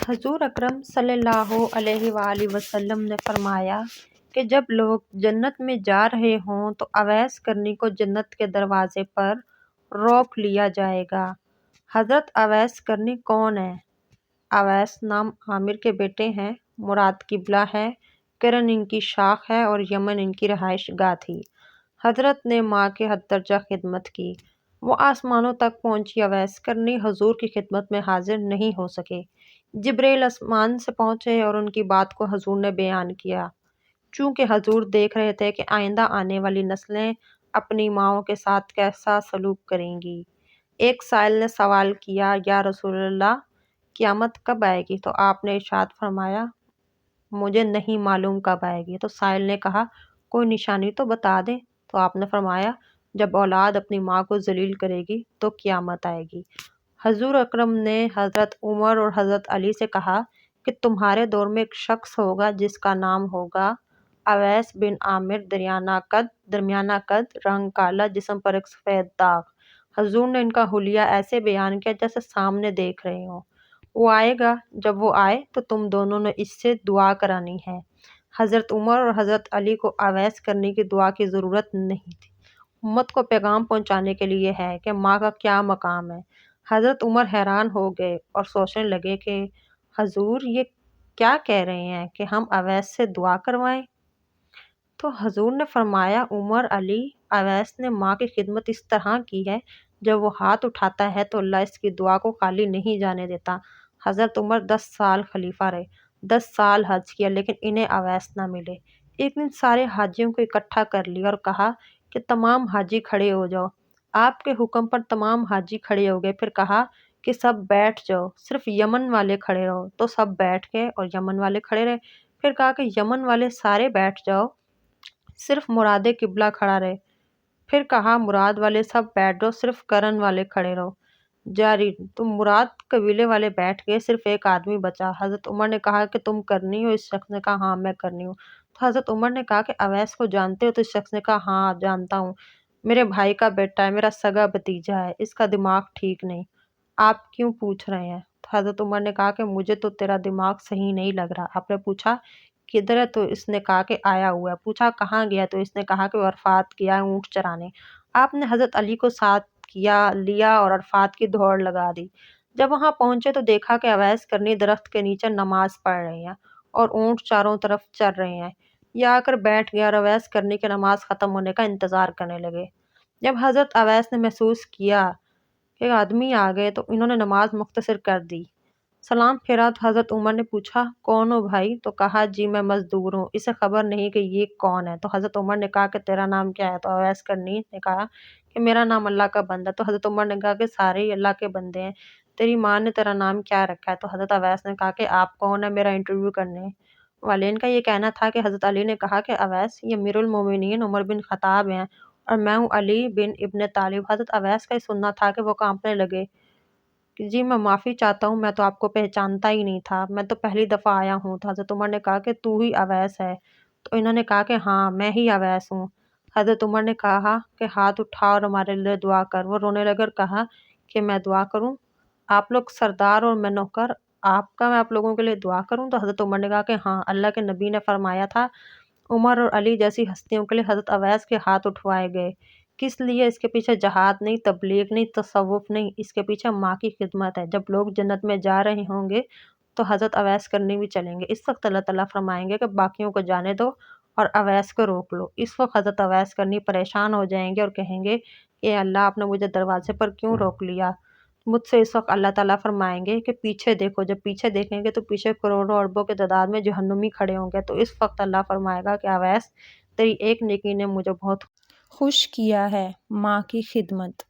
حضور اکرم صلی اللہ علیہ وآلہ وسلم نے فرمایا کہ جب لوگ جنت میں جا رہے ہوں تو اویس کرنی کو جنت کے دروازے پر روک لیا جائے گا۔ حضرت اویس کرنی کون ہیں؟ اویس نام عامر کے بیٹے ہیں۔ مراد قبلہ ہے، کرن ان کی شاخ ہے اور یمن ان کی رہائش گاہ تھی۔ حضرت نے ماں کے حد درجہ خدمت کی۔ وہ آسمانوں تک پہنچی۔ اویس کرنی حضور کی خدمت میں حاضر نہیں ہو سکے۔ جبریل آسمان سے پہنچے اور ان کی بات کو حضور نے بیان کیا۔ چونکہ حضور دیکھ رہے تھے کہ آئندہ آنے والی نسلیں اپنی ماؤں کے ساتھ کیسا سلوک کریں گی۔ ایک سائل نے سوال کیا، یا رسول اللہ، قیامت کب آئے گی؟ تو آپ نے ارشاد فرمایا، مجھے نہیں معلوم کب آئے گی۔ تو سائل نے کہا، کوئی نشانی تو بتا دیں۔ تو آپ نے فرمایا، جب اولاد اپنی ماں کو ذلیل کرے گی تو قیامت آئے گی۔ حضور اکرم نے حضرت عمر اور حضرت علی سے کہا کہ تمہارے دور میں ایک شخص ہوگا جس کا نام ہوگا اویس بن عامر، درمیانہ قد، رنگ کالا، جسم پر ایک سفید داغ۔ حضور نے ان کا حلیہ ایسے بیان کیا جیسے سامنے دیکھ رہے ہوں۔ وہ آئے گا، جب وہ آئے تو تم دونوں نے اس سے دعا کرانی ہے۔ حضرت عمر اور حضرت علی کو اویس کرنی کی دعا کی ضرورت نہیں تھی۔ امت کو پیغام پہنچانے کے لیے ہے کہ ماں کا کیا مقام ہے۔ حضرت عمر حیران ہو گئے اور سوچنے لگے کہ حضور یہ کیا کہہ رہے ہیں کہ ہم اویس سے دعا کروائیں؟ تو حضور نے فرمایا، عمر، علی، اویس نے ماں کی خدمت اس طرح کی ہے، جب وہ ہاتھ اٹھاتا ہے تو اللہ اس کی دعا کو خالی نہیں جانے دیتا۔ حضرت عمر 10 سال خلیفہ رہے، 10 سال حج کیا، لیکن انہیں اویس نہ ملے۔ ایک دن سارے حاجیوں کو اکٹھا کر لیا اور کہا کہ تمام حاجی کھڑے ہو جاؤ۔ آپ کے حکم پر تمام حاجی کھڑے ہو گئے۔ پھر کہا کہ سب بیٹھ جاؤ، صرف یمن والے کھڑے رہو۔ تو سب بیٹھ گئے اور یمن والے کھڑے رہے۔ پھر کہا کہ یمن والے سارے بیٹھ جاؤ، صرف مراد قبلہ کھڑا رہے۔ پھر کہا مراد والے سب بیٹھ جاؤ، صرف کرن والے کھڑے رہو۔ جاری تو مراد قبیلے والے بیٹھ گئے، صرف ایک آدمی بچا۔ حضرت عمر نے کہا کہ تم کرنی ہو؟ اس شخص نے کہا، ہاں میں کرنی ہوں۔ تو حضرت عمر نے کہا کہ اویس کو جانتے ہو؟ تو اس شخص نے کہا، ہاں جانتا ہوں، میرے بھائی کا بیٹا ہے، میرا سگا بھتیجا ہے، اس کا دماغ ٹھیک نہیں۔ آپ کیوں پوچھ رہے ہیں؟ تو حضرت عمر نے کہا کہ مجھے تو تیرا دماغ صحیح نہیں لگ رہا۔ آپ نے پوچھا کدھر ہے؟ تو اس نے کہا کہ آیا ہوا ہے۔ پوچھا کہاں گیا؟ تو اس نے کہا کہ وہ عرفات گیا ہے اونٹ چرانے۔ آپ نے حضرت علی کو ساتھ لیا اور عرفات کی دوڑ لگا دی۔ جب وہاں پہنچے تو دیکھا کہ اویس کرنی درخت کے نیچے نماز پڑھ رہے ہیں اور اونٹ چاروں طرف چر رہے ہیں۔ یہ آ کر بیٹھ گیا اور اویس کرنی کی نماز ختم ہونے کا انتظار کرنے لگے۔ جب حضرت اویس نے محسوس کیا کہ آدمی آ گئے تو انہوں نے نماز مختصر کر دی۔ سلام پھیرا تو حضرت عمر نے پوچھا، کون ہو بھائی؟ تو کہا، جی میں مزدور ہوں، اسے خبر نہیں کہ یہ کون ہے۔ تو حضرت عمر نے کہا کہ تیرا نام کیا ہے؟ تو اویس کرنی نے کہا کہ میرا نام اللہ کا بندہ ہے۔ تو حضرت عمر نے کہا کہ سارے ہی اللہ کے بندے ہیں، تیری ماں نے تیرا نام کیا رکھا ہے؟ تو حضرت اویس نے کہا کہ آپ کون ہیں میرا انٹرویو کرنے والے؟ ان کا یہ کہنا تھا کہ حضرت علی نے کہا کہ اویس، یہ امیر المومنین عمر بن خطاب ہیں اور میں ہوں علی بن ابن طالب۔ حضرت اویس کا یہ سننا تھا کہ وہ کانپنے لگے کہ جی میں معافی چاہتا ہوں، میں تو آپ کو پہچانتا ہی نہیں تھا، میں تو پہلی دفعہ آیا ہوں۔ تو حضرت عمر نے کہا کہ تو ہی اویس ہے؟ تو انہوں نے کہا کہ ہاں میں ہی اویس ہوں۔ حضرت عمر نے کہا کہ ہاتھ اٹھا اور ہمارے لیے دعا کر۔ وہ رونے لگے اور کہا کہ میں دعا کروں؟ آپ لوگ سردار اور میں نوکر، میں آپ لوگوں کے لیے دعا کروں؟ تو حضرت عمر نے کہا کہ ہاں، اللہ کے نبی نے فرمایا تھا عمر اور علی جیسی ہستیوں کے لیے حضرت اویس کے ہاتھ اٹھوائے گئے۔ کس لیے؟ اس کے پیچھے جہاد نہیں، تبلیغ نہیں، تصوف نہیں، اس کے پیچھے ماں کی خدمت ہے۔ جب لوگ جنت میں جا رہے ہوں گے تو حضرت اویس کرنی بھی چلیں گے۔ اس وقت اللہ تعالیٰ فرمائیں گے کہ باقیوں کو جانے دو اور اویس کو روک لو۔ اس وقت حضرت اویس کرنی پریشان ہو جائیں گے اور کہیں گے کہ اللہ آپ نے مجھے دروازے پر کیوں روک لیا مجھ سے؟ اس وقت اللہ تعالیٰ فرمائیں گے کہ پیچھے دیکھو۔ جب پیچھے دیکھیں گے تو پیچھے کروڑوں اربوں کے تعداد میں جہنمی کھڑے ہوں گے۔ تو اس وقت اللہ فرمائے گا کہ اویس، تیری ایک نیکی نے مجھے بہت خوش کیا ہے، ماں کی خدمت۔